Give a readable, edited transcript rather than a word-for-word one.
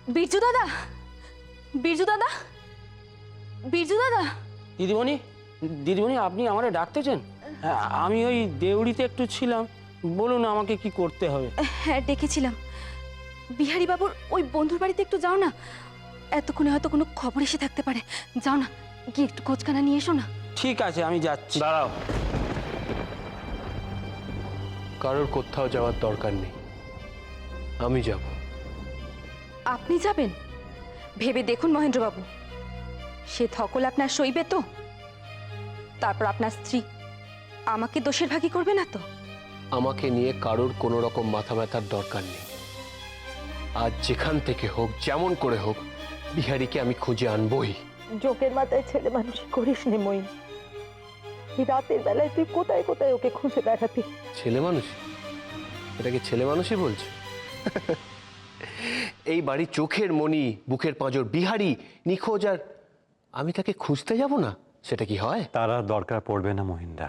বিরজু দাদা, বিরজু দাদা, বিরজু দাদা। দিদিমণি, দিদিমণি আপনি আমারে ডাকতেছেন? আমি ওই দেউড়িতে একটু ছিলাম, বলুন আমাকে কি করতে হবে? হ্যাঁ ডেকেছিলাম, বিহারী বাবুর ওই বন্ধুর বাড়িতে একটু যাও না, এতক্ষণে হয়তো কোনো খবর এসে থাকতে পারে। যাও না, গিয়ে একটু খোঁজখানা নিয়ে এসো না। ঠিক আছে, আমি যাচ্ছি। দাঁড়াও, কারোর কোথাও যাওয়ার দরকার নেই, আমি যাব। আপনি যাবেন? ভেবে দেখুন মহেন্দ্রবাবু, সে ধকল আপনার সইবে তো? তারপর আপনার স্ত্রী আমাকে দোষের ভাগী করবে না তো? আমাকে নিয়ে কারোর কোনো রকম মাথা ব্যথার দরকার নেই। আজ যেখান থেকে হোক, যেমন করে হোক, বিহারীকে আমি খুঁজে আনবই। জোকের মাথায় ছেলে মানুষই করিস নি মইন। এই রাতের বেলায় তুই কোথায় কোথায় ওকে খুঁজে বেড়াবি? ছেলে মানুষ? এটাকে ছেলে মানুষই বলছে? এই বাড়ি চোখের মণি, বুকের পাঁজর বিহারী নিখোঁজ, আর আমি তাকে খুঁজতে যাব না? সেটা কি হয়? তার আর দরকার পড়বে না মহিন্দা।